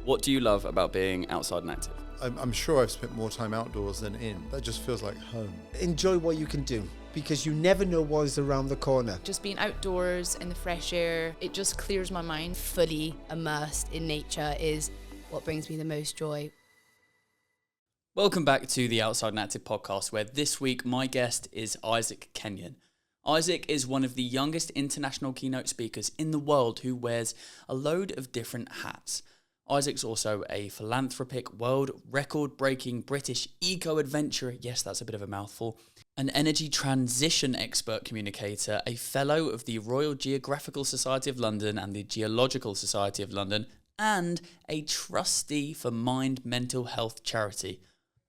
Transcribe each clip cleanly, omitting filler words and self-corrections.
What do you love about being outside and active? I'm sure I've spent more time outdoors than in. That just feels like home. Enjoy what you can do, because you never know what is around the corner. Just being outdoors in the fresh air, it just clears my mind. Fully immersed in nature is what brings me the most joy. Welcome back to the Outside and Active podcast, where this week my guest is Isaac Kenyon. Isaac is one of the youngest international keynote speakers in the world who wears a load of different hats. Isaac's also a philanthropic, world record-breaking British eco-adventurer, yes, that's a bit of a mouthful, an energy transition expert communicator, a fellow of the Royal Geographical Society of London and the Geological Society of London, and a trustee for Mind Mental Health Charity.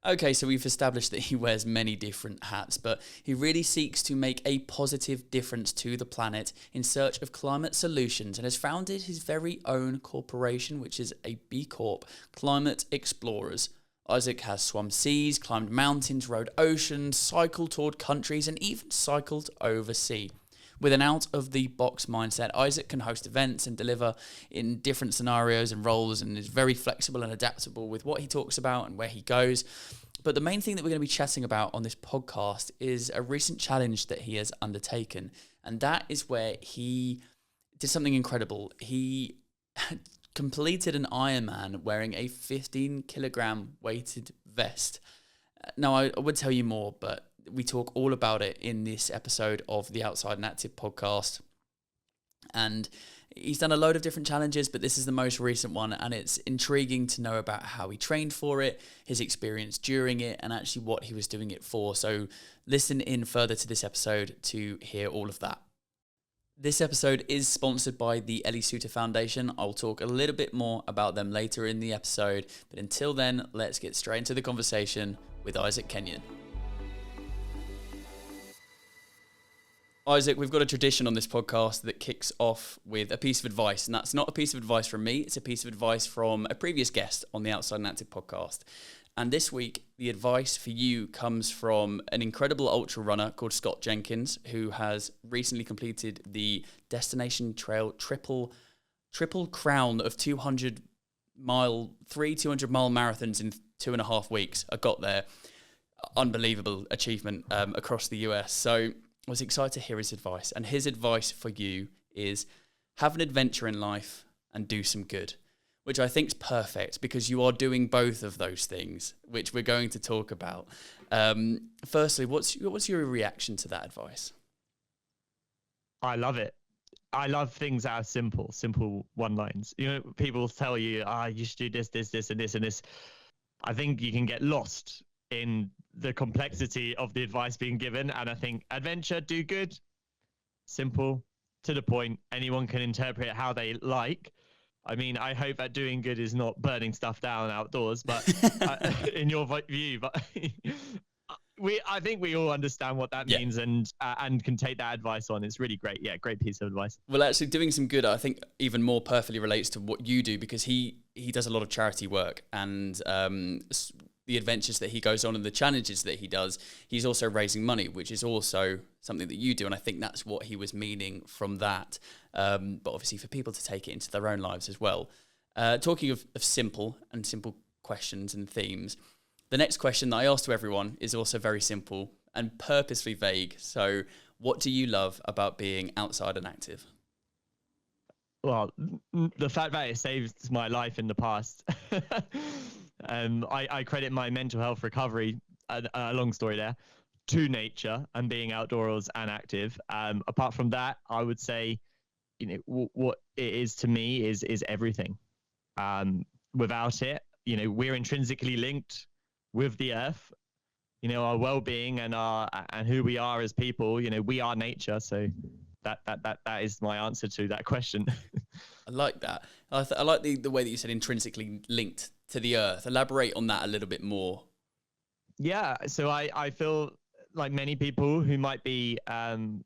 Okay, so we've established that he wears many different hats, but he really seeks to make a positive difference to the planet in search of climate solutions and has founded his very own corporation, which is a B Corp, Climate Explorers. Isaac has swum seas, climbed mountains, rode oceans, cycled, toured countries, and even cycled overseas. With an out-of-the-box mindset, Isaac can host events and deliver in different scenarios and roles, and is very flexible and adaptable with what he talks about and where he goes. But the main thing that we're going to be chatting about on this podcast is a recent challenge that he has undertaken, and that is where he did something incredible. He completed an Ironman wearing a 15-kilogram weighted vest. Now, I would tell you more, but we talk all about it in this episode of the Outside and Active podcast. And he's done a load of different challenges, but this is the most recent one, and it's intriguing to know about how he trained for it, his experience during it, and actually what he was doing it for. So listen in further to this episode to hear all of that. This episode is sponsored by the Ellie Suter Foundation. I'll talk a little bit more about them later in the episode, but until then, let's get straight into the conversation with Isaac Kenyon. Isaac, we've got a tradition on this podcast that kicks off with a piece of advice, and that's not a piece of advice from me, it's a piece of advice from a previous guest on the Outside and Active podcast. And this week, the advice for you comes from an incredible ultra runner called Scott Jenkins, who has recently completed the Destination Trail triple crown of 200-mile marathons in 2.5 weeks. I got there. Unbelievable achievement across the US. So I was excited to hear his advice, and his advice for you is have an adventure in life and do some good, which I think is perfect because you are doing both of those things, which we're going to talk about. Firstly, what's your reaction to that advice? I love it. I love things that are simple one-lines. You know, people tell you, you should do this, and this. I think you can get lost in the complexity of the advice being given. And I think adventure, do good, simple, to the point. Anyone can interpret it how they like. I mean, I hope that doing good is not burning stuff down outdoors, but in your view, but I think we all understand what that means and can take that advice on. It's really great. Yeah, great piece of advice. Well, actually, doing some good, I think, even more perfectly relates to what you do, because he does a lot of charity work, and the adventures that he goes on and the challenges that he does, he's also raising money, which is also something that you do. And I think that's what he was meaning from that. But obviously for people to take it into their own lives as well. Talking of simple questions and themes, the next question that I ask to everyone is also very simple and purposely vague. So what do you love about being outside and active? Well, the fact that it saved my life in the past. I credit my mental health recovery, a long story there, to nature and being outdoors and active. Apart from that, I would say, what it is to me is everything. Without it, we're intrinsically linked with the earth. Our well-being and who we are as people. We are nature. So that is my answer to that question. I like that. I like the way that you said intrinsically linked to the earth. Elaborate on that a little bit more. Yeah, so I feel like many people who might be in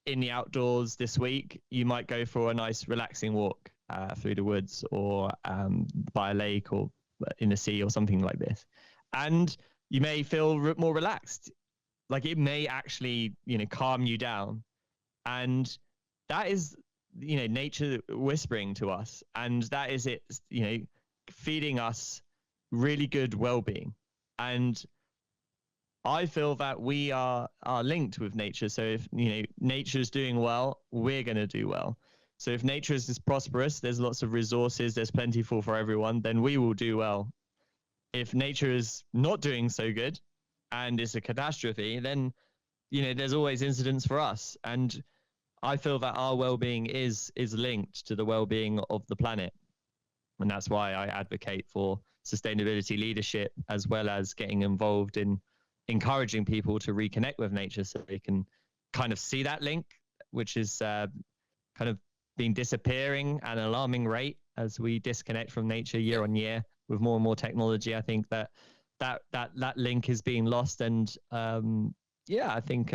the outdoors this week, you might go for a nice relaxing walk through the woods or by a lake or in the sea or something like this. And you may feel more relaxed. Like it may actually, calm you down. And that is, nature whispering to us. And that is it, feeding us really good well-being. And I feel that we are linked with nature. So if nature is doing well, we're going to do well. So if nature is prosperous, there's lots of resources, there's plentiful for everyone, then we will do well. If nature is not doing so good and it's a catastrophe, then there's always incidents for us. And I feel that our well-being is linked to the well-being of the planet. And that's why I advocate for sustainability leadership, as well as getting involved in encouraging people to reconnect with nature so they can kind of see that link, which is kind of been disappearing at an alarming rate as we disconnect from nature year on year with more and more technology. I think that link is being lost. And I think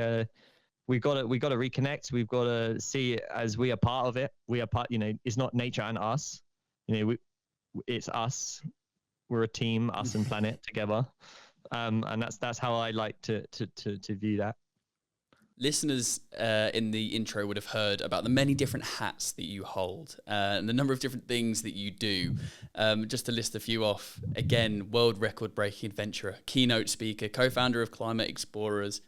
we've got to reconnect. We've got to see it as we are part of it. We are part, it's not nature and us, it's us. We're a team, us and planet together. And that's how I like to view that. Listeners in the intro would have heard about the many different hats that you hold and the number of different things that you do. Just to list a few off, again, world record-breaking adventurer, keynote speaker, co-founder of Climate Explorers,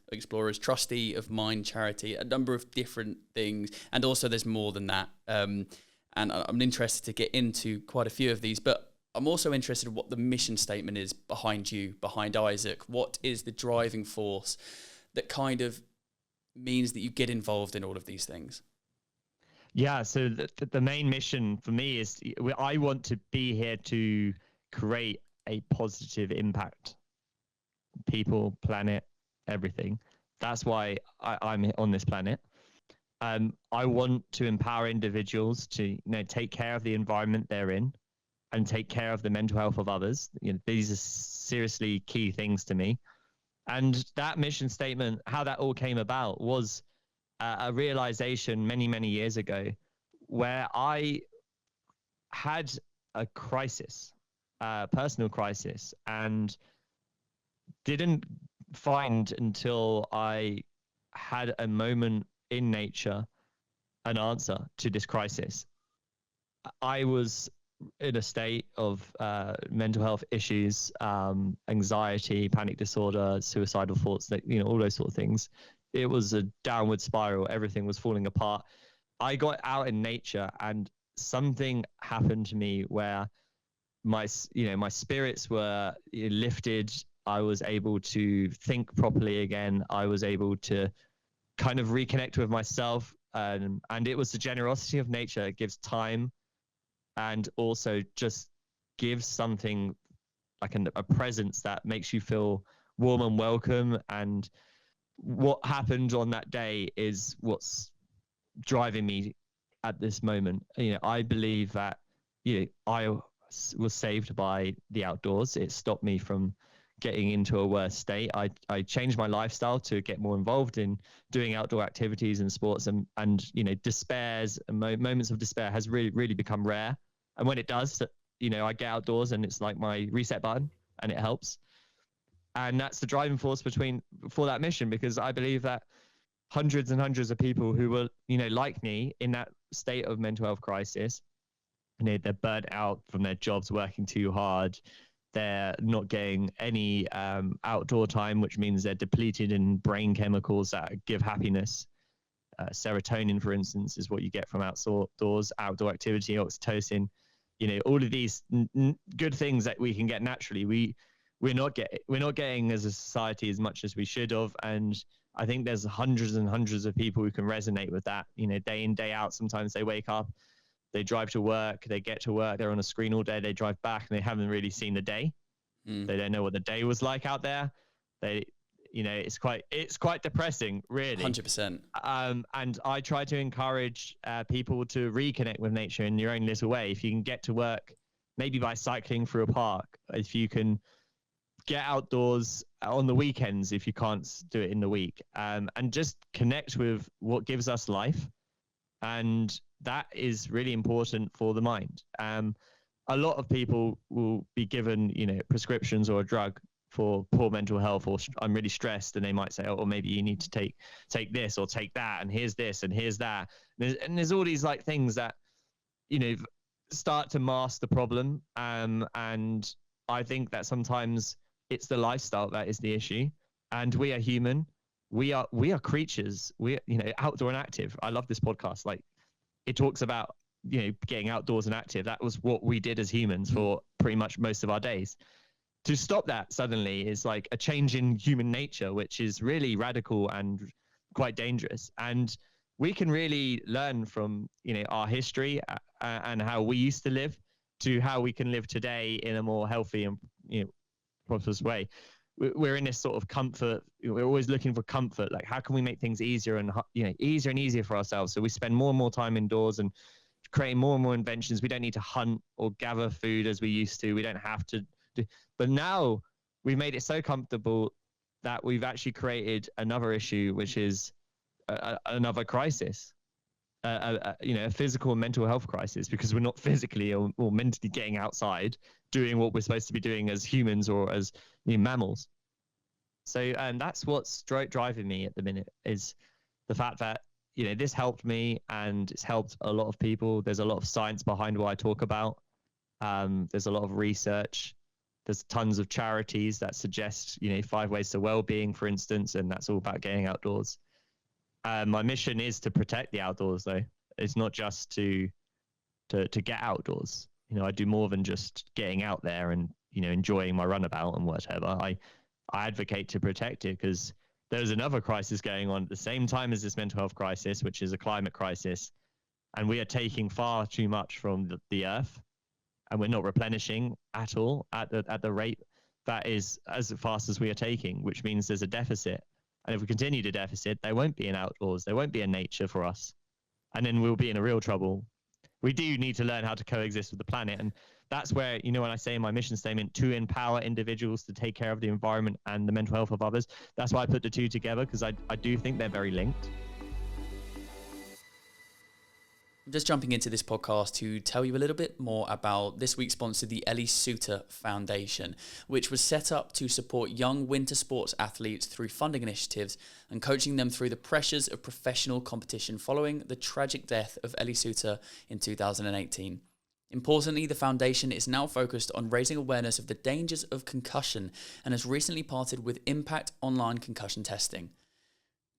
trustee of Mind Charity, a number of different things. And also there's more than that. And I'm interested to get into quite a few of these, but I'm also interested in what the mission statement is behind you, behind Isaac. What is the driving force that kind of means that you get involved in all of these things? Yeah, so the main mission for me is I want to be here to create a positive impact. People, planet, everything. That's why I'm on this planet. I want to empower individuals to take care of the environment they're in and take care of the mental health of others. These are seriously key things to me. And that mission statement, how that all came about, was a realization many, many years ago where I had a crisis, a personal crisis, and didn't find until I had a moment in nature an answer to this crisis. I was in a state of mental health issues, anxiety, panic disorder, suicidal thoughts, all those sort of things. It was a downward spiral. Everything was falling apart. I got out in nature and something happened to me where my spirits were lifted. I was able to think properly again. I was able to kind of reconnect with myself. And it was the generosity of nature. It gives time, and also just gives something like a presence that makes you feel warm and welcome. And what happened on that day is what's driving me at this moment. I believe that I was saved by the outdoors. It stopped me from getting into a worse state. I changed my lifestyle to get more involved in doing outdoor activities and sports, and despairs and moments of despair has really, really become rare. And when it does, I get outdoors and it's like my reset button and it helps. And that's the driving force for that mission, because I believe that hundreds and hundreds of people who were, like me in that state of mental health crisis, they're burnt out from their jobs, working too hard. They're not getting any outdoor time, which means they're depleted in brain chemicals that give happiness. Serotonin, for instance, is what you get from outdoor activity, oxytocin. All of these good things that we can get naturally, we're not getting as a society as much as we should have. And I think there's hundreds and hundreds of people who can resonate with that. Day in, day out. Sometimes they wake up, they drive to work, they get to work, they're on a screen all day, they drive back and they haven't really seen the day. They don't know what the day was like out there. It's quite depressing, really. 100%. And I try to encourage people to reconnect with nature in your own little way. If you can get to work, maybe by cycling through a park, if you can get outdoors on the weekends, if you can't do it in the week, and just connect with what gives us life. And that is really important for the mind. A lot of people will be given, prescriptions or a drug for poor mental health, or I'm really stressed, and they might say, oh, maybe you need to take this or take that, and here's this and here's that. And there's all these things that, start to mask the problem. And I think that sometimes it's the lifestyle that is the issue. And we are human. We are creatures. We, outdoor and active. I love this podcast. Like, it talks about, getting outdoors and active. That was what we did as humans for pretty much most of our days. To stop that suddenly is like a change in human nature, which is really radical and quite dangerous. And we can really learn from, our history and how we used to live to how we can live today in a more healthy and, prosperous way. We're in this sort of comfort. We're always looking for comfort. Like, how can we make things easier and, easier for ourselves? So we spend more and more time indoors and creating more and more inventions. We don't need to hunt or gather food as we used to. We don't have to do. But now we've made it so comfortable that we've actually created another issue, which is another crisis, a physical and mental health crisis, because we're not physically or mentally getting outside doing what we're supposed to be doing as humans or as mammals. So, and that's what's driving me at the minute, is the fact that, this helped me and it's helped a lot of people. There's a lot of science behind what I talk about. There's a lot of research. There's tons of charities that suggest, 5 ways to well-being, for instance, and that's all about getting outdoors. My mission is to protect the outdoors, though. It's not just to get outdoors. I do more than just getting out there and, enjoying my runabout and whatever. I advocate to protect it, because there's another crisis going on at the same time as this mental health crisis, which is a climate crisis. And we are taking far too much from the earth, and we're not replenishing at all at the rate that is as fast as we are taking, which means there's a deficit. And if we continue to deficit, there won't be an outdoors, there won't be a nature for us. And then we'll be in a real trouble. We do need to learn how to coexist with the planet. And that's where, when I say in my mission statement, to empower individuals to take care of the environment and the mental health of others, that's why I put the two together, because I do think they're very linked. I'm just jumping into this podcast to tell you a little bit more about this week's sponsor, the Ellie Suter Foundation, which was set up to support young winter sports athletes through funding initiatives and coaching them through the pressures of professional competition following the tragic death of Ellie Suter in 2018. Importantly, the foundation is now focused on raising awareness of the dangers of concussion and has recently partnered with Impact Online Concussion Testing.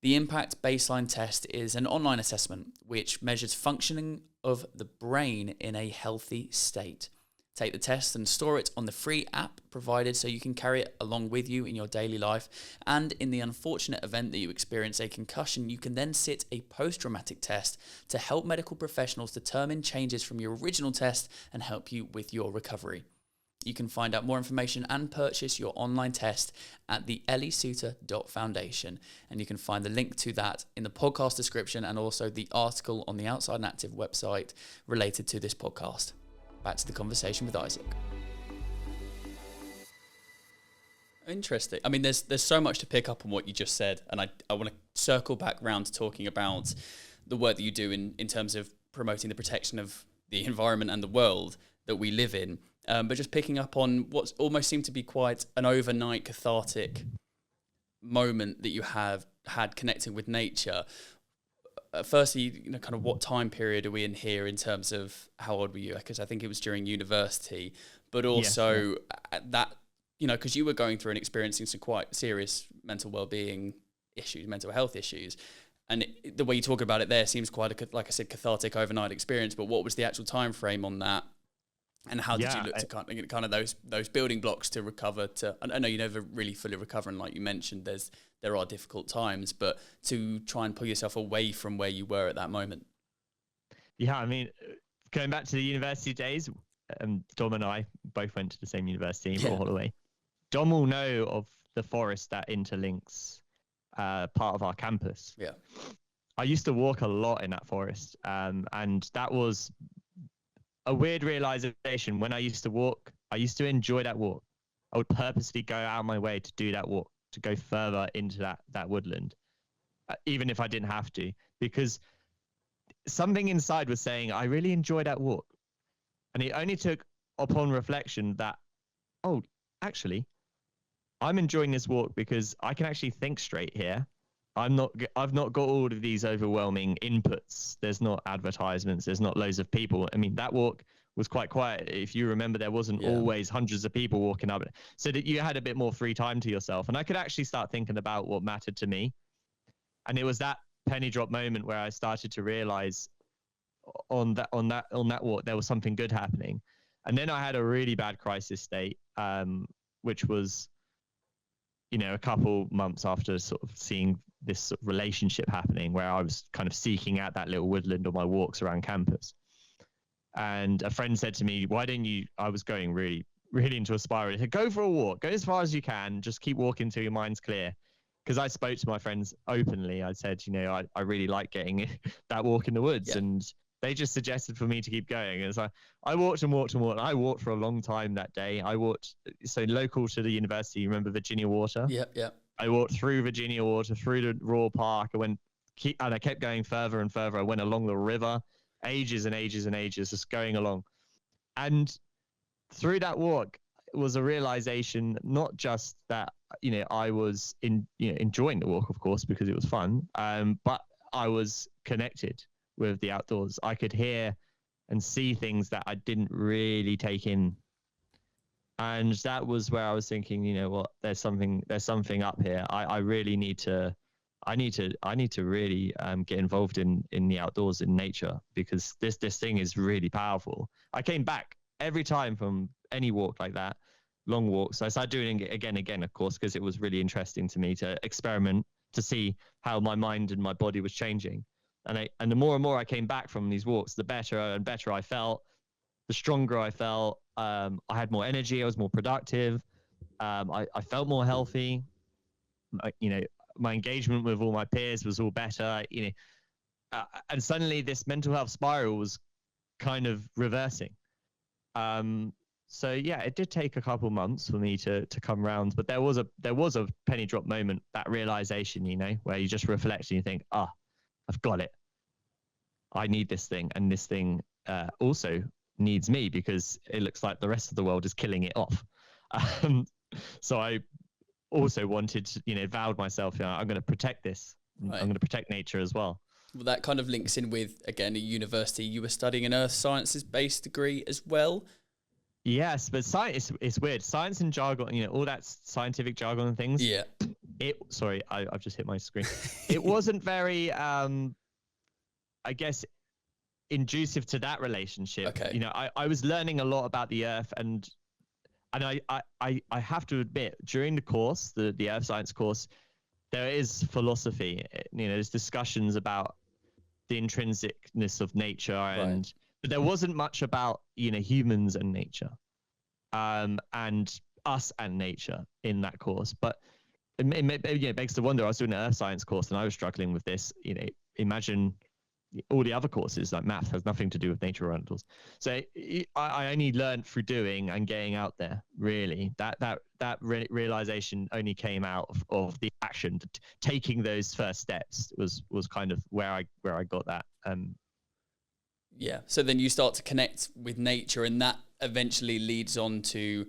The Impact Baseline Test is an online assessment which measures functioning of the brain in a healthy state. Take the test and store it on the free app provided so you can carry it along with you in your daily life. And in the unfortunate event that you experience a concussion, you can then sit a post-traumatic test to help medical professionals determine changes from your original test and help you with your recovery. You can find out more information and purchase your online test at the elliesuter.foundation. And you can find the link to that in the podcast description and also the article on the Outside and Active website related to this podcast. Back to the conversation with Isaac. Interesting. I mean, there's so much to pick up on what you just said. And I want to circle back round to talking about the work that you do in terms of promoting the protection of the environment and the world that we live in. But just picking up on what's almost seemed to be quite an overnight cathartic moment that you have had connecting with nature. Firstly, kind of what time period are we in here in terms of how old were you? Because I think it was during university, but also that, because you were going through and experiencing some quite serious mental well-being issues, mental health issues. And the way you talk about it there seems quite like I said, cathartic overnight experience. But what was the actual time frame on that? And how did you look to kind of those building blocks to recover? I know you never really fully recover, and like you mentioned, there are difficult times, but to try and pull yourself away from where you were at that moment. Yeah, I mean, going back to the university days, Dom and I both went to the same university in Holloway. Dom will know of the forest that interlinks part of our campus. Yeah, I used to walk a lot in that forest, and that was a weird realization. When I used to walk, I used to enjoy that walk. I would purposely go out of my way to do that walk, to go further into that woodland, even if I didn't have to, because something inside was saying, I really enjoy that walk. And it only took upon reflection that, oh, actually, I'm enjoying this walk because I can actually think straight here. I've not got all of these overwhelming inputs. There's not advertisements. There's not loads of people. I mean, that walk was quite quiet. If you remember, there wasn't always hundreds of people walking up, so that you had a bit more free time to yourself. And I could actually start thinking about what mattered to me. And it was that penny drop moment where I started to realize on that walk, there was something good happening. And then I had a really bad crisis state, which was, a couple months after sort of seeing this sort of relationship happening, where I was kind of seeking out that little woodland on my walks around campus. And a friend said to me, why don't you, I was going really, really into a spiral. He said, go for a walk, go as far as you can, just keep walking till your mind's clear. Because I spoke to my friends openly. I said, I really like getting that walk in the woods. Yeah. And they just suggested for me to keep going. And so I walked and walked and walked. I walked for a long time that day. I walked, so local to the university, you remember Virginia Water? Yeah. I walked through Virginia Water, through the Royal Park. And I kept going further and further. I went along the river, ages and ages and ages, just going along. And through that walk was a realization, not just that, I was enjoying the walk, of course, because it was fun, but I was connected with the outdoors. I could hear and see things that I didn't really take in. And that was where I was thinking, what, there's something up here. I really need to really get involved in the outdoors, in nature, because this thing is really powerful. I came back every time from any walk like that, long walks. So I started doing it again, of course, because it was really interesting to me to experiment, to see how my mind and my body was changing. And the more and more I came back from these walks, the better and better I felt, the stronger I felt. I had more energy. I was more productive. I felt more healthy. My engagement with all my peers was all better. And suddenly this mental health spiral was kind of reversing. So yeah, it did take a couple months for me to come around, but there was a penny drop moment, that realization, where you just reflect and you think, I've got it. I need this thing, and this thing also needs me, because it looks like the rest of the world is killing it off. So I also wanted to, vowed myself, I'm going to protect this. Right. I'm going to protect nature as well. Well, that kind of links in with, again, a university. You were studying an earth sciences based degree as well. Yes, but science, it's weird. Science and jargon, all that scientific jargon and things. Yeah. Sorry, I've just hit my screen. It wasn't very, I guess, inducive to that relationship. Okay. I was learning a lot about the earth, and I have to admit, during the course, the earth science course, there is philosophy. There's discussions about the intrinsicness of nature, and but there wasn't much about humans and nature, and us and nature in that course. But it begs to wonder. I was doing an earth science course, and I was struggling with this. Imagine all the other courses, like maths has nothing to do with nature or animals. So I only learned through doing and getting out there. Really, that realization only came out of the action, taking those first steps was kind of where I got that. Yeah. So then you start to connect with nature, and that eventually leads on to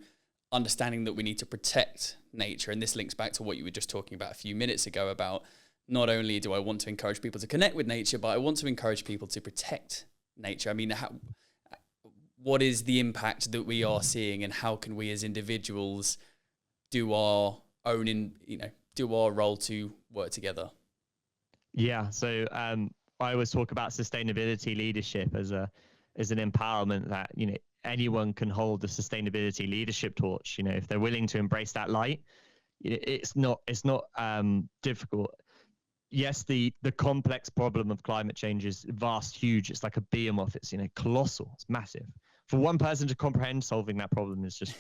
understanding that we need to protect nature. And this links back to what you were just talking about a few minutes ago about, not only do I want to encourage people to connect with nature, but I want to encourage people to protect nature. I mean, what is the impact that we are seeing, and how can we as individuals do our own, do our role to work together? Yeah. So I always talk about sustainability leadership as an empowerment that, anyone can hold the sustainability leadership torch. If they're willing to embrace that light, it's not difficult. Yes, the complex problem of climate change is vast, huge. It's like a behemoth. It's colossal. It's massive. For one person to comprehend solving that problem is just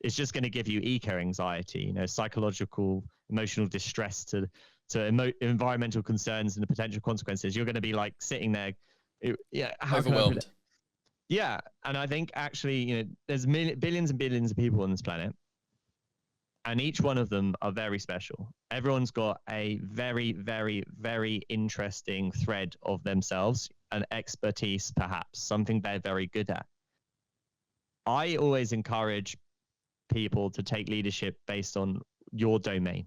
it's just going to give you eco anxiety, psychological, emotional distress to environmental concerns and the potential consequences. You're going to be like sitting there, overwhelmed. Yeah, and I think actually, there's billions and billions of people on this planet. And each one of them are very special. Everyone's got a very, very, very interesting thread of themselves, an expertise, perhaps, something they're very good at. I always encourage people to take leadership based on your domain.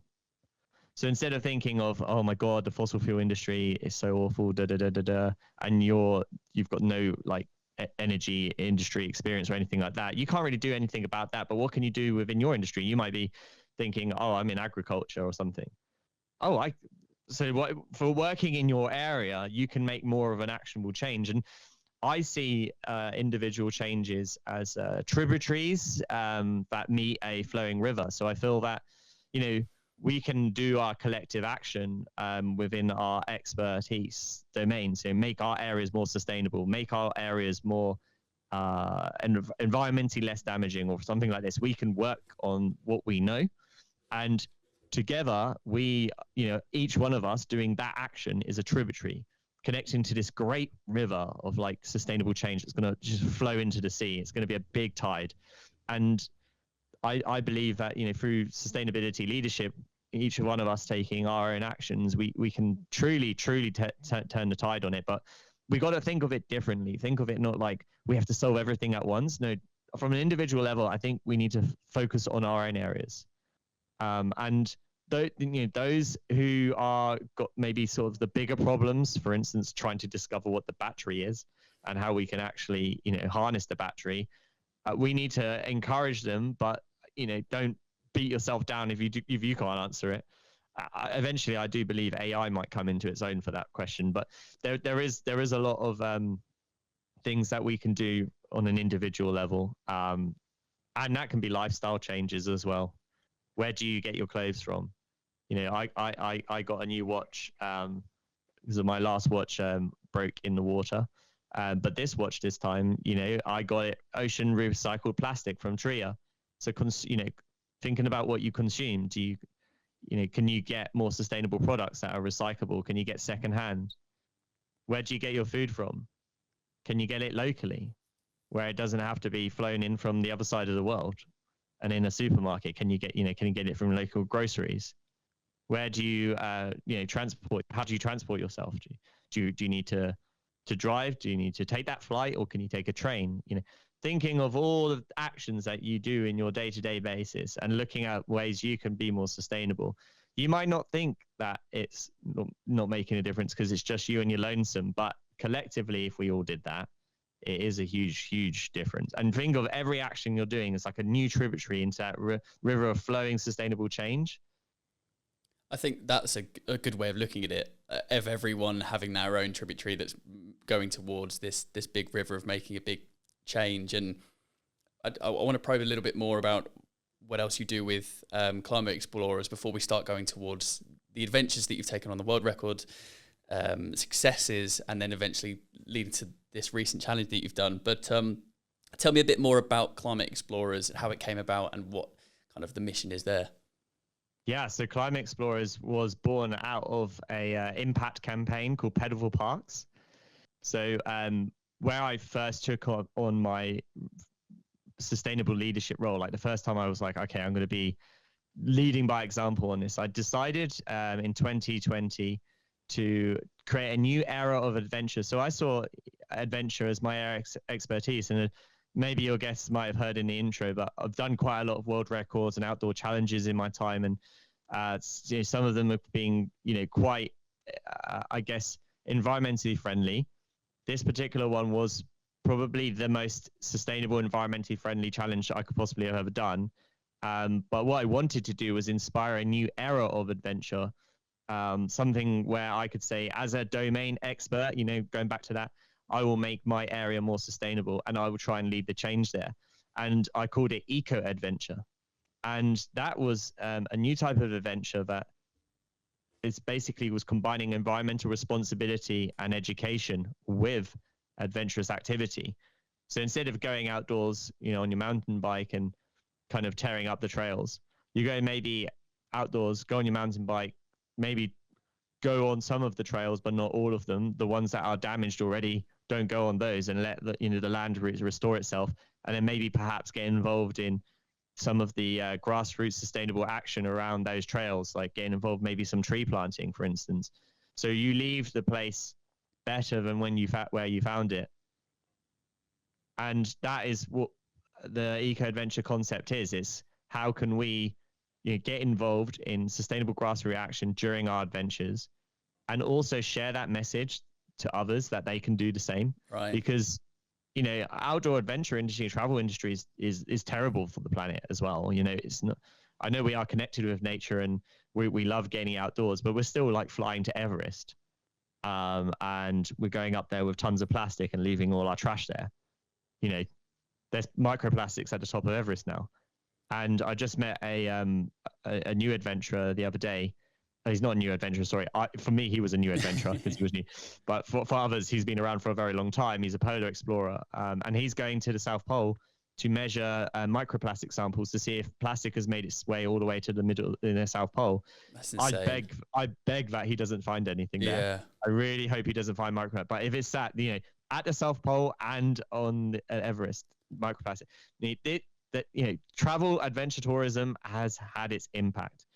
So instead of thinking of, oh my God, the fossil fuel industry is so awful, and you've got no energy industry experience or anything like that, you can't really do anything about that. But what can you do within your industry? You might be thinking, oh, I'm in agriculture or something. So what, for working in your area, you can make more of an actionable change. And I see individual changes as tributaries that meet a flowing river. So I feel that, we can do our collective action within our expertise domain. So make our areas more sustainable, make our areas more environmentally less damaging or something like this. We can work on what we know. And together, each one of us doing that action is a tributary connecting to this great river of like sustainable change that's going to just flow into the sea. It's going to be a big tide. And I believe that, through sustainability leadership, each one of us taking our own actions, we can truly turn the tide on it. But we got to think of it differently. Think of it not like we have to solve everything at once. No, from an individual level, I think we need to focus on our own areas. And those who are got maybe sort of the bigger problems, for instance, trying to discover what the battery is and how we can actually, harness the battery, we need to encourage them, but don't beat yourself down if you can't answer it. Eventually, I do believe AI might come into its own for that question, but there is a lot of things that we can do on an individual level, and that can be lifestyle changes as well. Where do you get your clothes from? I got a new watch because my last watch broke in the water, but this watch this time, I got it ocean recycled plastic from Tria. So, thinking about what you consume, can you get more sustainable products that are recyclable? Can you get secondhand? Where do you get your food from? Can you get it locally, where it doesn't have to be flown in from the other side of the world? And in a supermarket, can you get it from local groceries? Where do you, transport? How do you transport yourself? Do you need to drive? Do you need to take that flight, or can you take a train? Thinking of all the actions that you do in your day-to-day basis and looking at ways you can be more sustainable. You might not think that it's not making a difference because it's just you and your lonesome, but collectively, if we all did that, it is a huge, huge difference. And think of every action you're doing as like a new tributary into that river of flowing sustainable change. I think that's a good way of looking at it, of everyone having their own tributary that's going towards this big river of making a big change. And I want to probe a little bit more about what else you do with Climate Explorers before we start going towards the adventures that you've taken on the world record, successes, and then eventually leading to this recent challenge that you've done. But tell me a bit more about Climate Explorers, how it came about, and what kind of the mission is there. Yeah, so Climate Explorers was born out of a impact campaign called Pedal Parks. So where I first took on my sustainable leadership role, like the first time I was like, okay, I'm going to be leading by example on this. I decided in 2020 to create a new era of adventure. So I saw adventure as my area expertise, and maybe your guests might have heard in the intro, but I've done quite a lot of world records and outdoor challenges in my time, and some of them have been quite I guess environmentally friendly. This particular one was probably the most sustainable, environmentally friendly challenge I could possibly have ever done. But what I wanted to do was inspire a new era of adventure, something where I could say, as a domain expert, going back to that, I will make my area more sustainable and I will try and lead the change there. And I called it Eco Adventure. And that was a new type of adventure that it's basically was combining environmental responsibility and education with adventurous activity. So instead of going outdoors, on your mountain bike and kind of tearing up the trails, you go maybe outdoors, go on your mountain bike, maybe go on some of the trails, but not all of them. The ones that are damaged already, don't go on those, and let the land restore itself. And then maybe perhaps get involved in some of the grassroots sustainable action around those trails, like getting involved, maybe some tree planting, for instance. So you leave the place better than where you found it. And that is what the Eco Adventure concept is. It's how can we get involved in sustainable grassroots action during our adventures, and also share that message to others that they can do the same. Right. Because outdoor adventure industry, travel industry is terrible for the planet as well. It's not. I know we are connected with nature and we love gaining outdoors, but we're still like flying to Everest, and we're going up there with tons of plastic and leaving all our trash there. There's microplastics at the top of Everest now, and I just met a new adventurer the other day. He's not a new adventurer, sorry. For me, he was a new adventurer because he was new. But for others, he's been around for a very long time. He's a polar explorer, and he's going to the South Pole to measure microplastic samples to see if plastic has made its way all the way to the middle in the South Pole. That's insane. I beg that he doesn't find anything there. I really hope he doesn't find microplastic. But if it's at the South Pole and on Everest, microplastic, travel adventure tourism has had its impact.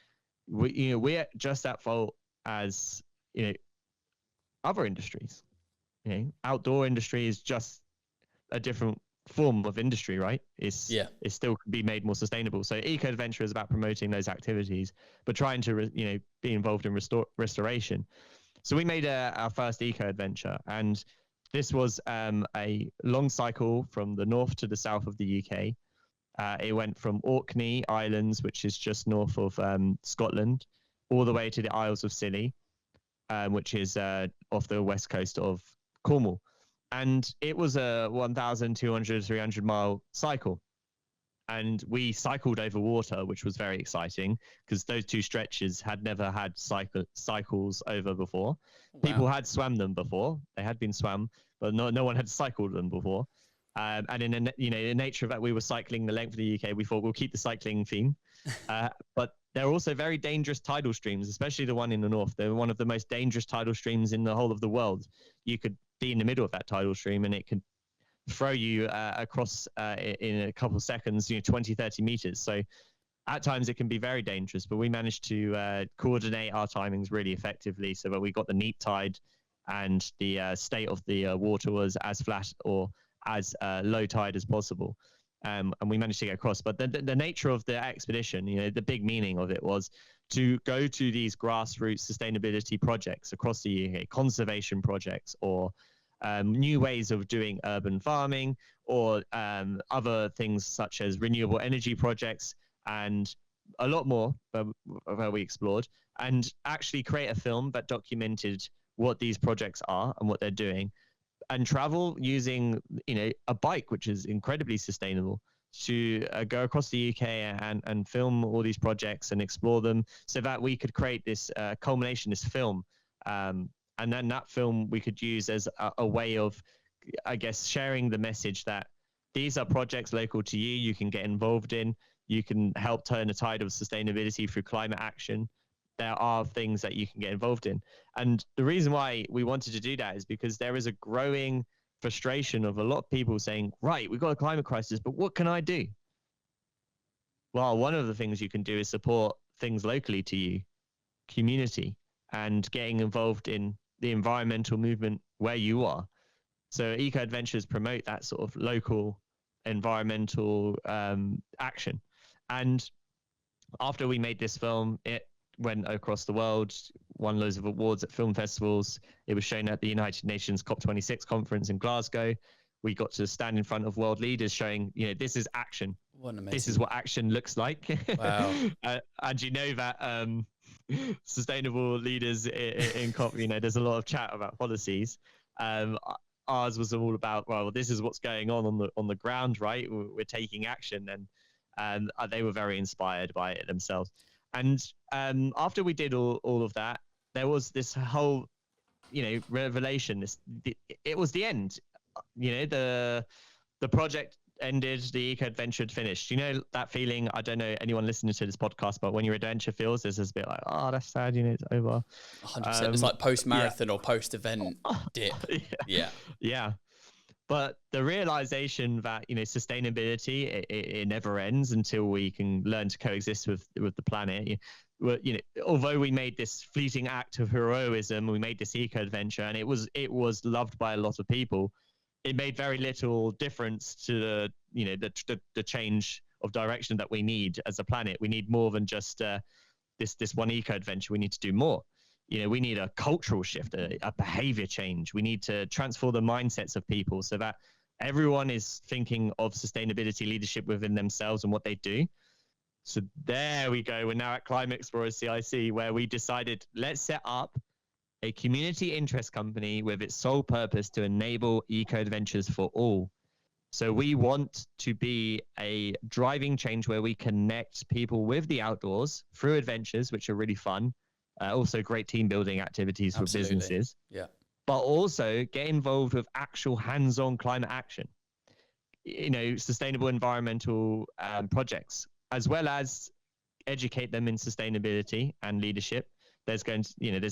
We're just at fault as other industries. Outdoor industry is just a different form of industry, right? It still can be made more sustainable. So eco adventure is about promoting those activities, but trying to be involved in restoration. So we made our first eco adventure, and this was a long cycle from the north to the south of the UK. It went from Orkney Islands, which is just north of Scotland, all the way to the Isles of Scilly, which is off the west coast of Cornwall. And it was a 1,200, 300-mile cycle. And we cycled over water, which was very exciting because those two stretches had never had cycles over before. Wow. People had swam them before. They had been swam, but no one had cycled them before. And in the nature of that, we were cycling the length of the UK. We thought we'll keep the cycling theme, but there are also very dangerous tidal streams, especially the one in the north. They're one of the most dangerous tidal streams in the whole of the world. You could be in the middle of that tidal stream, and it could throw you across in a couple of seconds, 20, 30 meters. So at times it can be very dangerous. But we managed to coordinate our timings really effectively, so that we got the neap tide, and the state of the water was as flat or as low tide as possible, and we managed to get across. But the nature of the expedition, the big meaning of it was to go to these grassroots sustainability projects across the UK, conservation projects, or new ways of doing urban farming, or other things such as renewable energy projects, and a lot more where we explored, and actually create a film that documented what these projects are and what they're doing, and travel using a bike, which is incredibly sustainable, to go across the UK and film all these projects and explore them, so that we could create this culmination, this film, and then that film we could use as a way of, I guess, sharing the message that these are projects local to you. You can get involved in. You can help turn the tide of sustainability through climate action. There are things that you can get involved in. And the reason why we wanted to do that is because there is a growing frustration of a lot of people saying, right, we've got a climate crisis, but what can I do? Well, one of the things you can do is support things locally to you, community, and getting involved in the environmental movement where you are. So eco adventures promote that sort of local environmental action. And after we made this film, it went across the world, won loads of awards at film festivals. It was shown at the United Nations COP26 conference in Glasgow. We got to stand in front of world leaders showing, this is action. This is what action looks like. Wow. And that sustainable leaders in COP, there's a lot of chat about policies. Ours was all about, well, this is what's going on the ground, right? We're taking action, and they were very inspired by it themselves. And after we did all of that, there was this whole, revelation. It was the end. The project ended, the eco adventure had finished. That feeling? I don't know anyone listening to this podcast, but when your adventure feels, there's this bit like, oh, that's sad. It's over. 100%. It's like post marathon or post event dip. Yeah. But the realization that, sustainability, it never ends until we can learn to coexist with the planet. Although we made this fleeting act of heroism, we made this eco adventure, and it was loved by a lot of people. It made very little difference to the change of direction that we need as a planet. We need more than just this one eco adventure. We need to do more. We need a cultural shift, a behavior change. We need to transform the mindsets of people so that everyone is thinking of sustainability leadership within themselves and what they do. So there we go. We're now at Climate Explorers CIC, where we decided, let's set up a community interest company with its sole purpose to enable eco-adventures for all. So we want to be a driving change where we connect people with the outdoors through adventures, which are really fun. Also great team building activities for businesses. Yeah. But also get involved with actual hands-on climate action, sustainable environmental projects, as well as educate them in sustainability and leadership. There's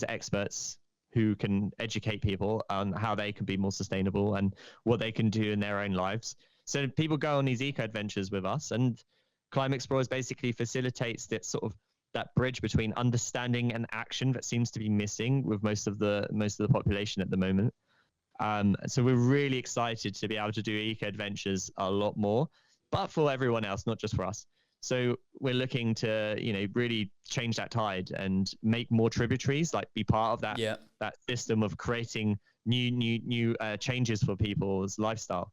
experts who can educate people on how they can be more sustainable and what they can do in their own lives. So people go on these eco adventures with us, and Climate Explorers basically facilitates that bridge between understanding and action that seems to be missing with most of the population at the moment. So we're really excited to be able to do eco adventures a lot more, but for everyone else, not just for us. So we're looking to, really change that tide and make more tributaries, like be part of that system of creating new changes for people's lifestyle.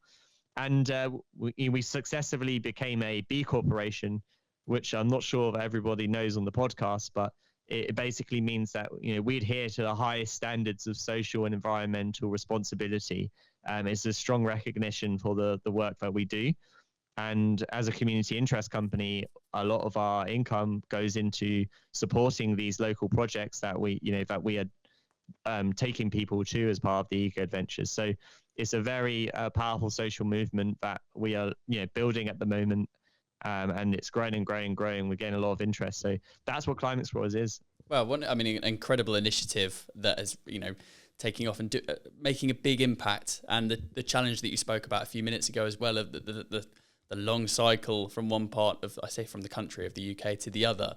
And we successfully became a B Corporation, which I'm not sure if everybody knows on the podcast, but it basically means that we adhere to the highest standards of social and environmental responsibility. It's a strong recognition for the work that we do. And as a community interest company, a lot of our income goes into supporting these local projects that we are taking people to as part of the eco adventures. So it's a very powerful social movement that we are building at the moment, and it's growing and growing and growing. We're getting a lot of interest. So that's what Climate Explorers is. Well, an incredible initiative that is taking off and making a big impact. And the challenge that you spoke about a few minutes ago as well, of the long cycle from one part of, from the country of the UK to the other,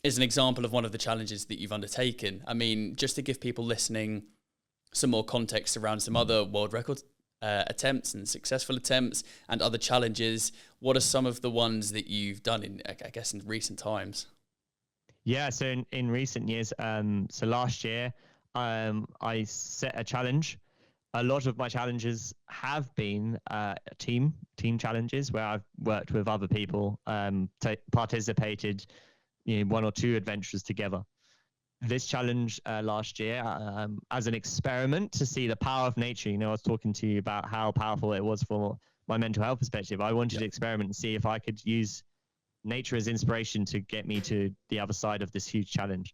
is an example of one of the challenges that you've undertaken. I mean, just to give people listening some more context around some other world record attempts and successful attempts and other challenges, what are some of the ones that you've done in recent times? Yeah, so in recent years, so last year, I set a challenge. A lot of my challenges have been team challenges where I've worked with other people, participated one or two adventures together. This challenge last year, as an experiment to see the power of nature, I was talking to you about how powerful it was for my mental health perspective. I wanted to experiment and see if I could use nature as inspiration to get me to the other side of this huge challenge.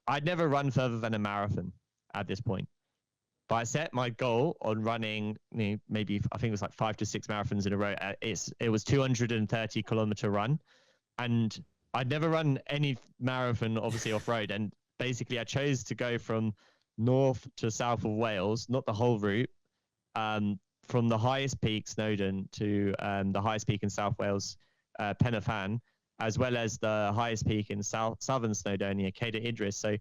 I'd never run further than a marathon at this point. But I set my goal on running, maybe I think it was like 5 to 6 marathons in a row. It was 230-kilometer run, and I'd never run any marathon, obviously off road. And basically, I chose to go from north to south of Wales, not the whole route, from the highest peak, Snowdon, to the highest peak in South Wales, Pen y Fan, as well as the highest peak in southern Snowdonia, Cader Idris. So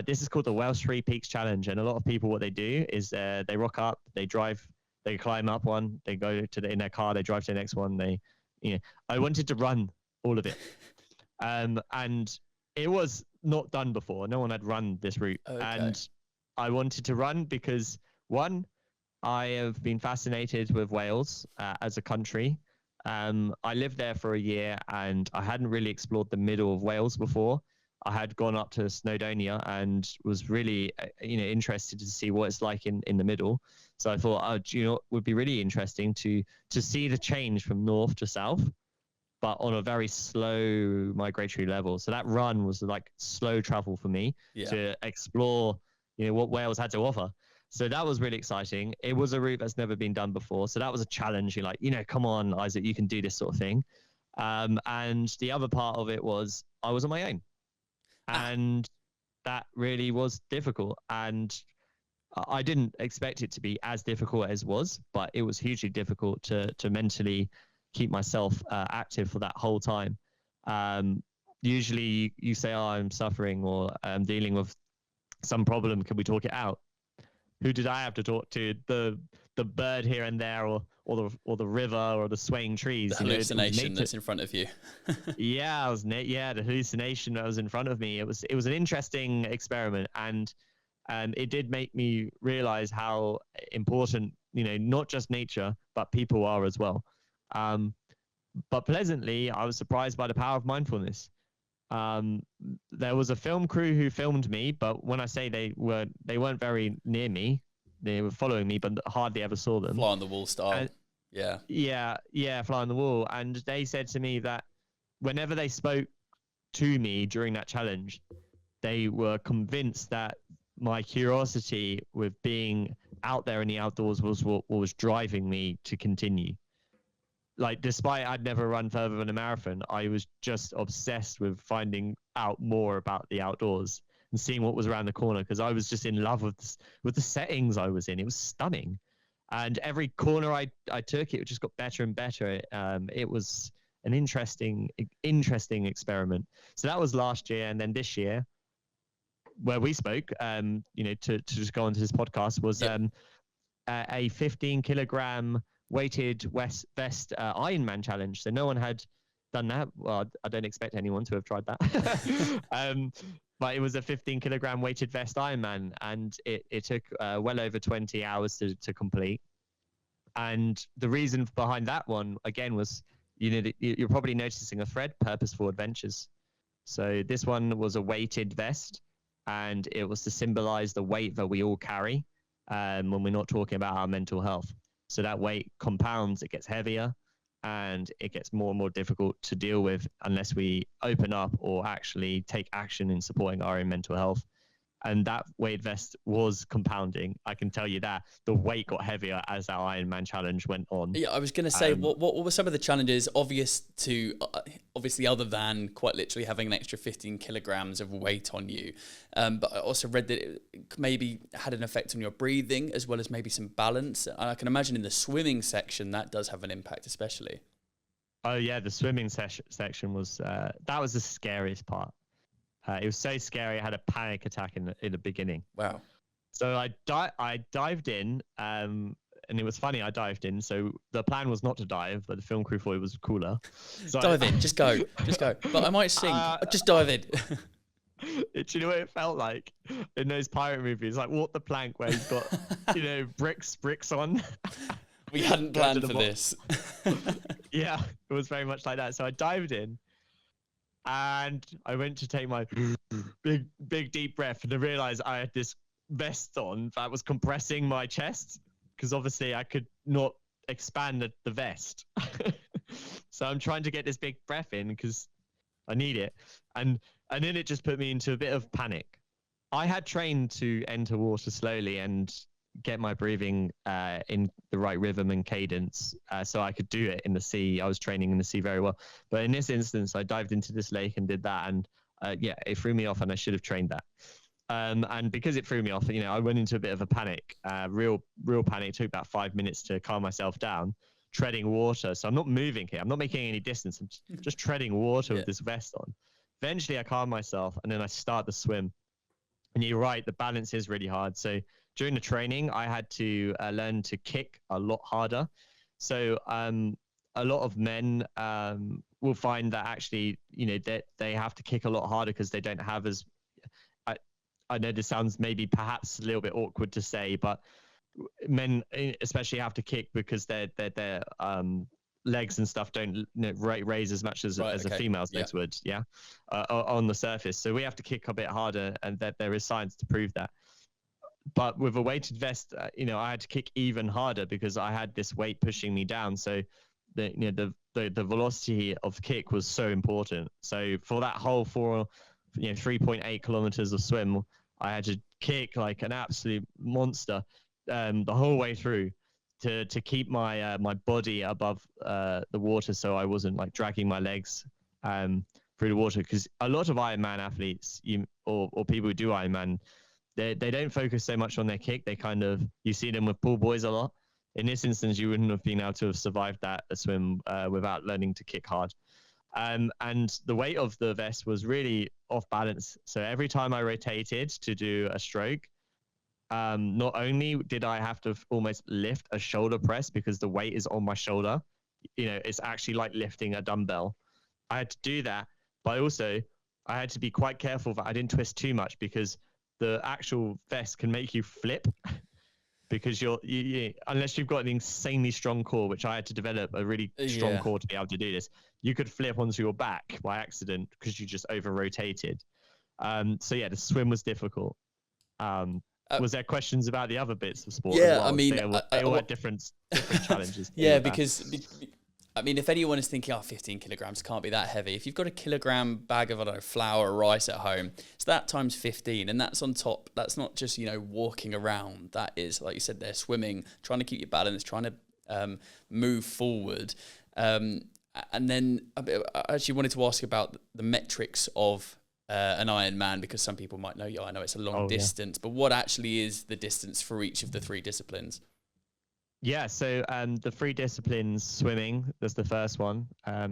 this is called the Welsh Three Peaks Challenge, and a lot of people, what they do is they rock up, they drive, they climb up one, they go in their car, they drive to the next one. I wanted to run all of it, and it was not done before. No one had run this route, and I wanted to run because one, I have been fascinated with Wales as a country. I lived there for a year, and I hadn't really explored the middle of Wales before. I had gone up to Snowdonia and was really, interested to see what it's like in the middle. So I thought, it would be really interesting to see the change from north to south, but on a very slow migratory level. So that run was like slow travel for me to explore, what Wales had to offer. So that was really exciting. It was a route that's never been done before. So that was a challenge. You're like, come on, Isaac, you can do this sort of thing. And the other part of it was I was on my own. And that really was difficult. And I didn't expect it to be as difficult as it was, but it was hugely difficult to mentally keep myself active for that whole time. Usually you say, I'm suffering or I'm dealing with some problem. Can we talk it out? Who did I have to talk to? The bird here and there, or the river, or the swaying trees. The hallucination that's in front of you. The hallucination that was in front of me. It was an interesting experiment, and it did make me realize how important, not just nature, but people are as well. But pleasantly, I was surprised by the power of mindfulness. There was a film crew who filmed me, but when I say they weren't very near me. They were following me, but hardly ever saw them. Fly on the wall style. Yeah, fly on the wall. And they said to me that whenever they spoke to me during that challenge, they were convinced that my curiosity with being out there in the outdoors was what was driving me to continue. Like, despite I'd never run further than a marathon, I was just obsessed with finding out more about the outdoors and seeing what was around the corner, because I was just in love with the settings I was in. It was stunning. And every corner I took, it just got better and better. It was an interesting experiment. So that was last year. And then this year, where we spoke, to just go onto this podcast, was a 15 kilogram weighted vest Ironman challenge. So no one had done that. Well, I don't expect anyone to have tried that. But it was a 15 kilogram weighted vest Ironman, and it took well over 20 hours to complete. And the reason behind that one, again, was, you're probably noticing a thread: purposeful adventures. So this one was a weighted vest, and it was to symbolize the weight that we all carry when we're not talking about our mental health. So that weight compounds, it gets heavier, and it gets more and more difficult to deal with unless we open up or actually take action in supporting our own mental health. And that weight vest was compounding. I can tell you that the weight got heavier as our Ironman challenge went on. Yeah, I was going to say, what were some of the challenges obviously other than quite literally having an extra 15 kilograms of weight on you? But I also read that it maybe had an effect on your breathing as well as maybe some balance. And I can imagine in the swimming section, that does have an impact, especially. Oh yeah, the swimming section was, that was the scariest part. It was so scary. I had a panic attack in the beginning. Wow. So I dived in, and it was funny. I dived in. So the plan was not to dive, but the film crew thought it was cooler. So dive in, just go. But I might sink. Just dive in. Do you know what it felt like in those pirate movies? Like Walk the Plank, where you've got bricks on. We hadn't planned for this. Yeah, it was very much like that. So I dived in. And I went to take my big deep breath, and I realized I had this vest on that was compressing my chest, because obviously I could not expand the vest. So I'm trying to get this big breath in because I need it. And then it just put me into a bit of panic. I had trained to enter water slowly and get my breathing in the right rhythm and cadence, so I could do it in the sea. I was training in the sea very well, but in this instance I dived into this lake and did that, and it threw me off, and I should have trained that. And because it threw me off, I went into a bit of a panic, real panic. It took about 5 minutes to calm myself down, treading water. So I'm not moving here, I'm not making any distance, I'm just treading water with this vest on. Eventually I calm myself, and then I start the swim. And you're right, the balance is really hard. So during the training, I had to learn to kick a lot harder. So a lot of men will find that actually, they have to kick a lot harder because they don't have as, I know this sounds maybe perhaps a little bit awkward to say, but men especially have to kick because their legs and stuff don't raise as much as a female's legs would, on the surface. So we have to kick a bit harder, and that there is science to prove that. But with a weighted vest, I had to kick even harder because I had this weight pushing me down. So the velocity of kick was so important. So for that whole 3.8 kilometers of swim, I had to kick like an absolute monster the whole way through to keep my my body above the water, so I wasn't like dragging my legs through the water. Because a lot of Ironman athletes, or people who do Ironman, they don't focus so much on their kick. They you see them with pool boys a lot. In this instance, you wouldn't have been able to have survived that swim without learning to kick hard. And the weight of the vest was really off balance. So every time I rotated to do a stroke, not only did I have to almost lift a shoulder press because the weight is on my shoulder, it's actually like lifting a dumbbell. I had to do that, but also I had to be quite careful that I didn't twist too much, because the actual vest can make you flip. because you unless you've got an insanely strong core, which I had to develop a really strong core to be able to do this, you could flip onto your back by accident because you just over rotated. So yeah, the swim was difficult. Was there questions about the other bits of sport? Yeah, as well? I mean, they all had different challenges. Yeah, because I mean, if anyone is thinking, 15 kilograms can't be that heavy. If you've got a kilogram bag of, I don't know, flour or rice at home, it's that times 15, and that's on top. That's not just, walking around. That is, like you said, they're swimming, trying to keep your balance, trying to move forward. And then I actually wanted to ask about the metrics of an Ironman, because some people might know, I know it's a long distance, but what actually is the distance for each of the 3 disciplines? Yeah, so the 3 disciplines, swimming, that's the first one.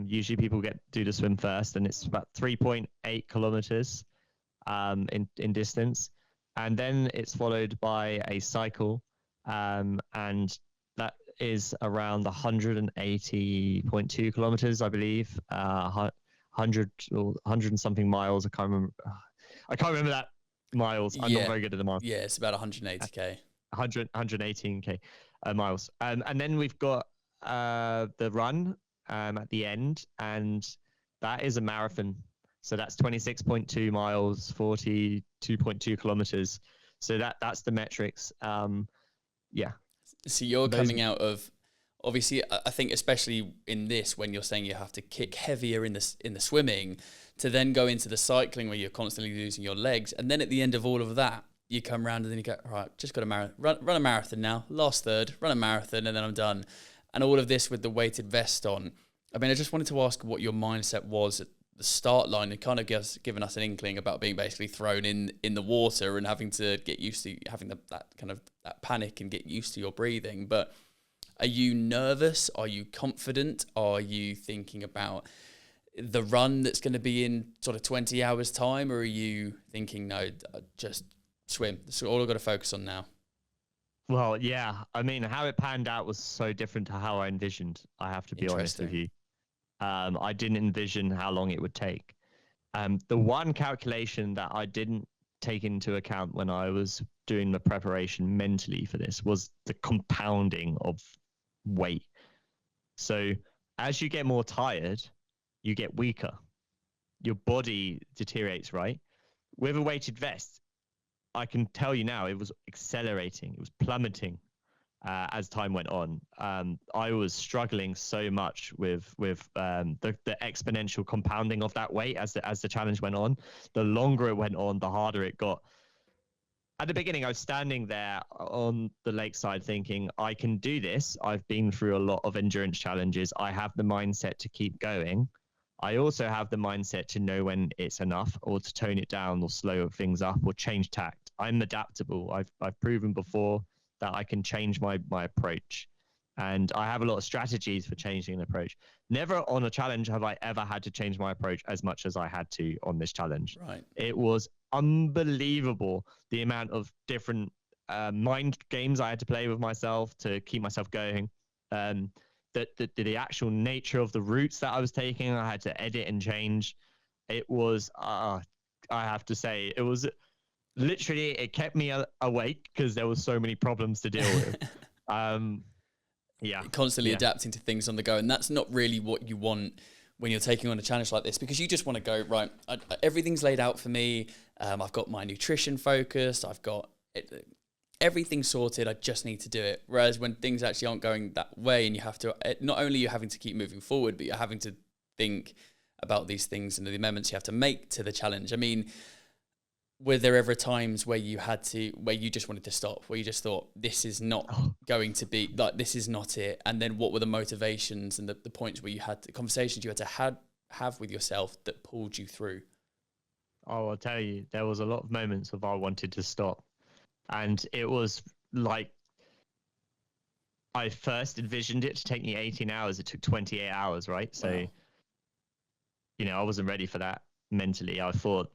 Usually people do the swim first, and it's about 3.8 kilometers in distance. And then it's followed by a cycle, and that is around 180.2 kilometers, I believe. 100 and something miles. I can't remember that miles. I'm not very good at the miles. Yeah, it's about 180k. 118k miles. And then we've got the run at the end, and that is a marathon. So that's 26.2 miles, 42.2 kilometers. So that's the metrics. Yeah. So you're coming out of, obviously, I think especially in this, when you're saying you have to kick heavier in the swimming, to then go into the cycling where you're constantly losing your legs, and then at the end of all of that, you come around and then you go, right, just got to run a marathon now, last third, run a marathon, and then I'm done. And all of this with the weighted vest on. I mean, I just wanted to ask what your mindset was at the start line, and kind of given us an inkling about being basically thrown in the water and having to get used to having that panic and get used to your breathing. But are you nervous? Are you confident? Are you thinking about the run that's going to be in sort of 20 hours time? Or are you thinking, no, just swim? That's all I've got to focus on now. Well, yeah. I mean, how it panned out was so different to how I envisioned, I have to be honest with you. I didn't envision how long it would take. The one calculation that I didn't take into account when I was doing the preparation mentally for this was the compounding of weight. So as you get more tired, you get weaker. Your body deteriorates, right? With a weighted vest, I can tell you now, it was accelerating. It was plummeting as time went on. I was struggling so much with the exponential compounding of that weight as the challenge went on. The longer it went on, the harder it got. At the beginning, I was standing there on the lakeside thinking, I can do this. I've been through a lot of endurance challenges. I have the mindset to keep going. I also have the mindset to know when it's enough, or to tone it down or slow things up or change tact. I'm adaptable. I've proven before that I can change my approach. And I have a lot of strategies for changing an approach. Never on a challenge have I ever had to change my approach as much as I had to on this challenge. Right. It was unbelievable, the amount of different mind games I had to play with myself to keep myself going. The actual nature of the routes that I was taking, I had to edit and change. It was, I have to say, it was literally, it kept me awake because there was so many problems to deal with. Constantly adapting to things on the go. And that's not really what you want when you're taking on a challenge like this, because you just want to go, right, everything's laid out for me. I've got my nutrition focused. I've got everything sorted. I just need to do it. Whereas when things actually aren't going that way, and you have to, not only you're having to keep moving forward, but you're having to think about these things and the amendments you have to make to the challenge. I mean, were there ever times where you just wanted to stop, where you just thought, this is not going to be, like, this is not it? And then what were the motivations and the points where you had the conversations you had to have with yourself that pulled you through? Oh, I'll tell you, there was a lot of moments of I wanted to stop. And it was like, I first envisioned it to take me 18 hours. It took 28 hours, right? So, wow. I wasn't ready for that. Mentally, I thought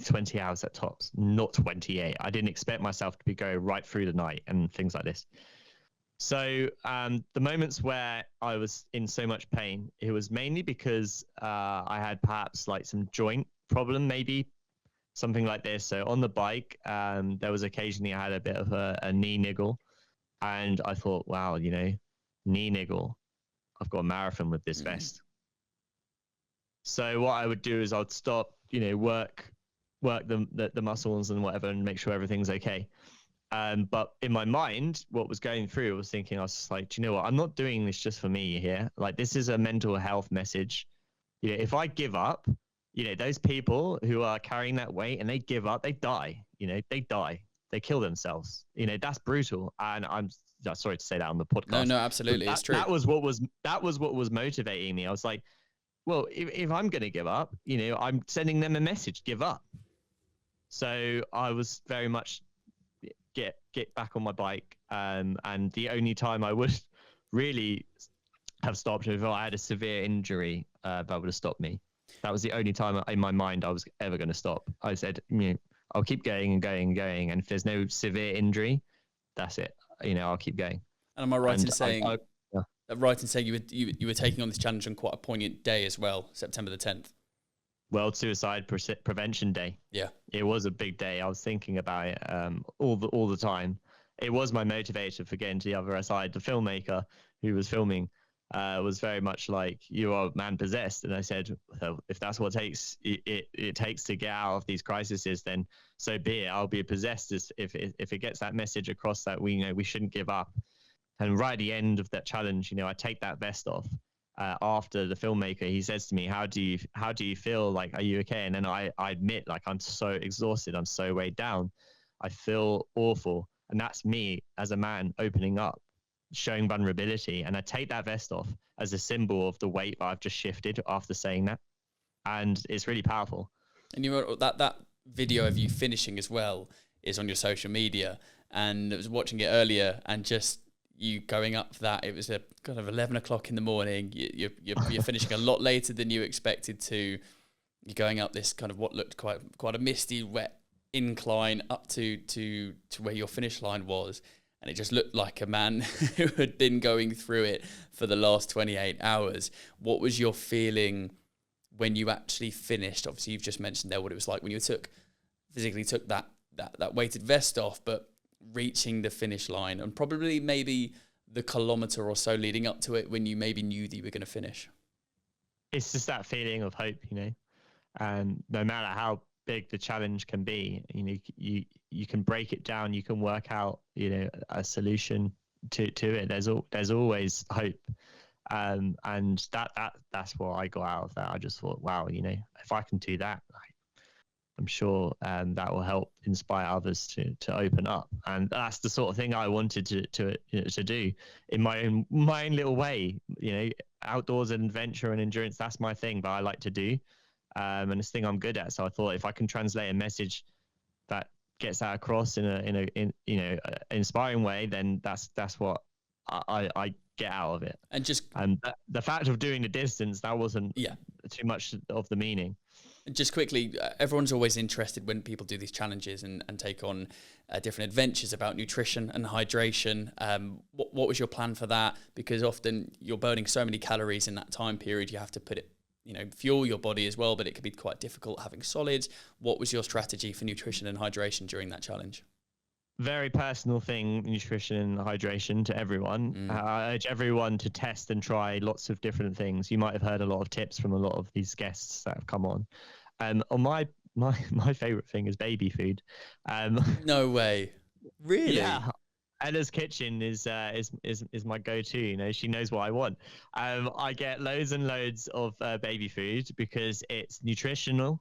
20 hours at tops, not 28. I didn't expect myself to go right through the night and things like this. So the moments where I was in so much pain, it was mainly because I had perhaps like some joint problem, maybe something like this. So on the bike, there was occasionally I had a bit of a knee niggle. And I thought, wow, knee niggle. I've got a marathon with this vest. So what I would do is I'd stop, work the muscles and whatever, and make sure everything's okay. But in my mind, what was going through, I was just like, do you know what? I'm not doing this just for me here. Like, this is a mental health message. If I give up, those people who are carrying that weight and they give up, they die. They die. They kill themselves. That's brutal. And I'm sorry to say that on the podcast. No, absolutely, it's true. That was what was motivating me. I was like, well, if I'm going to give up, I'm sending them a message: give up. So I was very much get back on my bike. And the only time I would really have stopped if I had a severe injury, that would have stopped me. That was the only time in my mind I was ever going to stop. I said, I'll keep going and going and going. And if there's no severe injury, that's it. I'll keep going. And am I right in saying you were taking on this challenge on quite a poignant day as well, September the 10th? World Suicide Prevention Day. Yeah, it was a big day. I was thinking about it all the time. It was my motivator for getting to the other side. The filmmaker who was filming was very much like, you are man possessed. And I said, well, if that's what it takes to get out of these crises, then so be it. I'll be possessed if it gets that message across that we shouldn't give up. And right at the end of that challenge, I take that vest off. After the filmmaker, he says to me, how do you feel? Like, are you okay? And then I admit, like, I'm so exhausted. I'm so weighed down. I feel awful. And that's me as a man opening up, showing vulnerability. And I take that vest off as a symbol of the weight that I've just shifted after saying that. And it's really powerful. And that video of you finishing as well is on your social media. And I was watching it earlier, and just you going up that, it was a kind of 11 o'clock in the morning. You're finishing a lot later than you expected to. You're going up this kind of what looked quite a misty, wet incline up to where your finish line was. And it just looked like a man who had been going through it for the last 28 hours. What was your feeling when you actually finished? Obviously, you've just mentioned there what it was like when you physically took that weighted vest off, but reaching the finish line, and probably maybe the kilometer or so leading up to it when you maybe knew that you were going to finish. It's just that feeling of hope, and no matter how big the challenge can be, you can break it down, you can work out, a solution to it. There's always hope. And that's what I got out of that. I just thought, wow, if I can do that, I'm sure that will help inspire others to open up. And that's the sort of thing I wanted to do in my own little way. Outdoors and adventure and endurance, that's my thing, but I like to do. And it's a thing I'm good at. So I thought, if I can translate a message that gets that across in an inspiring way, then that's what I get out of it. And just the fact of doing the distance, that wasn't too much of the meaning. Just quickly, everyone's always interested when people do these challenges and take on different adventures about nutrition and hydration. What was your plan for that? Because often you're burning so many calories in that time period, you have to put it, fuel your body as well, but it can be quite difficult having solids. What was your strategy for nutrition and hydration during that challenge? Very personal thing, nutrition and hydration, to everyone. I urge everyone to test and try lots of different things. You might have heard a lot of tips from a lot of these guests that have come on. On my favorite thing is baby food. No way. Really? Yeah. Ella's kitchen is my go-to. She knows what I want. I get loads and loads of baby food because it's nutritional.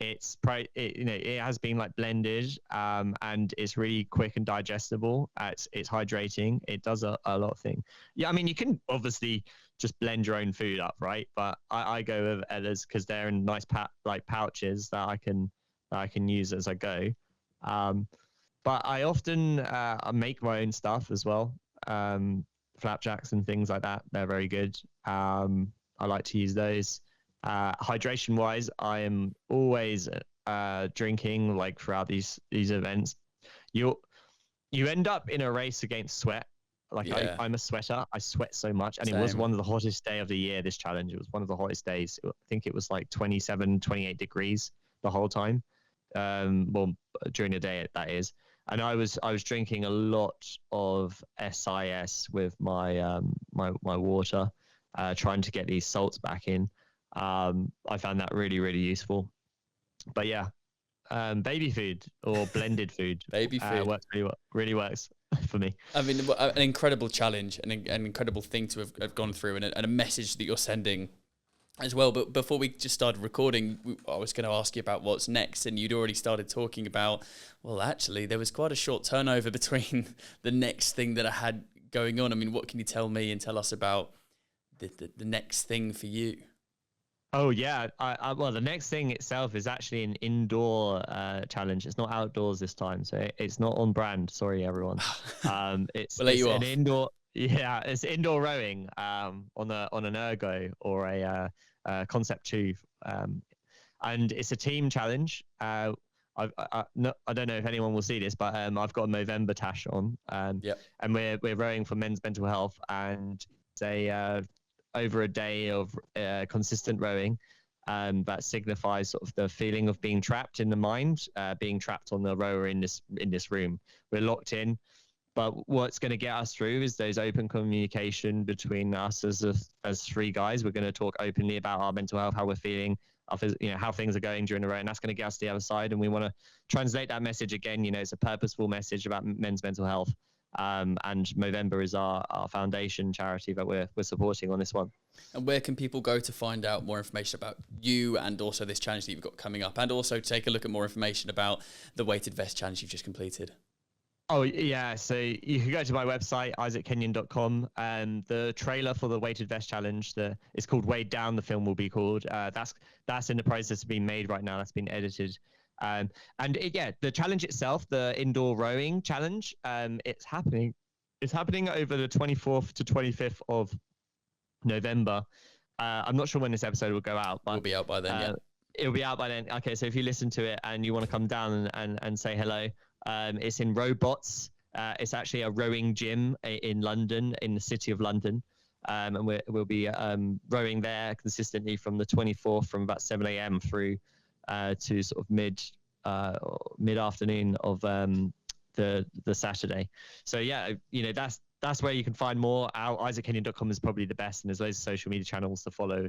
It has been like blended, and it's really quick and digestible. It's hydrating. It does a lot of things. Yeah, I mean, you can obviously just blend your own food up, right? But I go with Ella's because they're in nice pouches that I can use as I go. But I often make my own stuff as well. Flapjacks and things like that. They're very good. I like to use those. Hydration wise, I am always drinking throughout these events. You end up in a race against sweat. I'm a sweater. I sweat so much, and Same. It was one of the hottest day of the year, this challenge. It was one of the hottest days. I think it was 27, 28 degrees the whole time. Well, during the day that is. And I was drinking a lot of SIS with my my water, trying to get these salts back in. I found that really, really useful. But yeah, baby food or blended food, Baby food. works really works for me. I mean, an incredible challenge, an incredible thing to have gone through, and a message that you're sending as well. But before we just started recording, I was going to ask you about what's next, and you'd already started talking about, well, actually, there was quite a short turnover between the next thing that I had going on. I mean, what can you tell me and tell us about the next thing for you? Oh yeah, well, the next thing itself is actually an indoor challenge. It's not outdoors this time, so it's not on brand. Sorry, everyone. It's, We'll let it's you an off. indoor. Yeah, it's indoor rowing on an ergo or a concept two, and it's a team challenge. I don't know if anyone will see this, but I've got a Movember tash on, Yep. and we're rowing for men's mental health, and it's a over a day of consistent rowing, that signifies sort of the feeling of being trapped in the mind, being trapped on the rower in this room. We're locked in, but what's going to get us through is those open communication between us as three guys. We're going to talk openly about our mental health, how we're feeling, how things are going during the row, and that's going to get us to the other side. And we want to translate that message again. It's a purposeful message about men's mental health. And Movember is our foundation charity that we're supporting on this one. And where can people go to find out more information about you and also this challenge that you've got coming up, and also take a look at more information about the weighted vest challenge you've just completed? Oh yeah, so you can go to my website, isaackenyon.com, and the trailer for the weighted vest challenge, it's called Weighed Down, the film will be called. That's in the process of being made right now. That's been edited. The challenge itself, the indoor rowing challenge, it's happening over the 24th to 25th of November. I'm not sure when this episode will go out, but We'll be out by then, yeah. It'll be out by then. Okay, so if you listen to it and you want to come down and say hello, it's in Robots. It's actually a rowing gym in London, in the city of London. And we'll be rowing there consistently from the 24th, from about 7 a.m. through to sort of mid afternoon of the Saturday. So yeah, that's where you can find more. isaackenyon.com is probably the best, and there's loads of social media channels to follow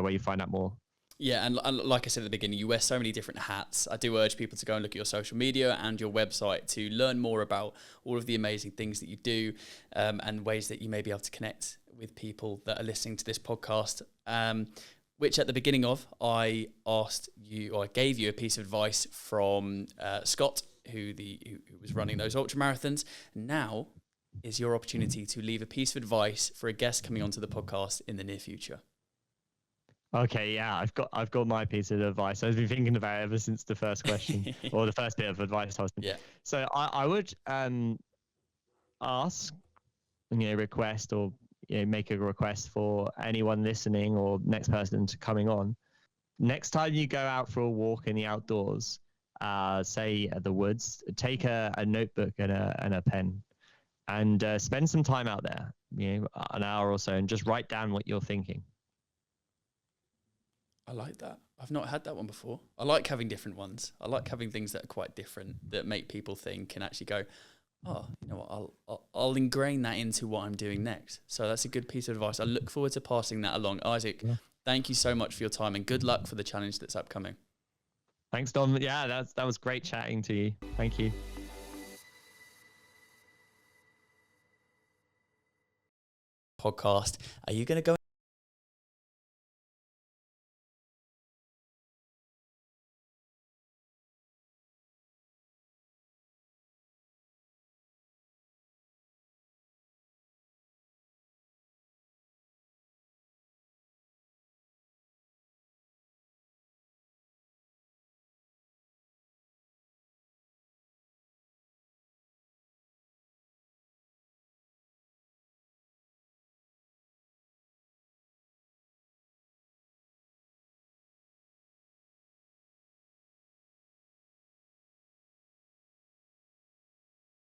where you find out more. Yeah, and like I said at the beginning, you wear so many different hats. I do urge people to go and look at your social media and your website to learn more about all of the amazing things that you do, and ways that you may be able to connect with people that are listening to this podcast. Which at the beginning of, I gave you a piece of advice from Scott, who was running those ultra marathons. Now is your opportunity to leave a piece of advice for a guest coming onto the podcast in the near future. Okay, yeah, I've got my piece of advice. I've been thinking about it ever since the first question or the first bit of advice. Yeah. So I would ask, request, or make a request for anyone listening or next person coming on. Next time you go out for a walk in the outdoors, say the woods, take a notebook and a pen, and spend some time out there, an hour or so, and just write down what you're thinking. I like that. I've not had that one before. I like having different ones. I like having things that are quite different, that make people think and actually go, oh, you know what, I'll ingrain that into what I'm doing next. So that's a good piece of advice. I look forward to passing that along. Isaac, Thank you so much for your time, and good luck for the challenge that's upcoming. Thanks, Dom. Yeah, that was great chatting to you. Thank you. Podcast. Are you going to go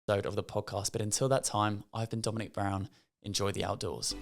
of the podcast? But until that time, I've been Dominic Brown. Enjoy the outdoors.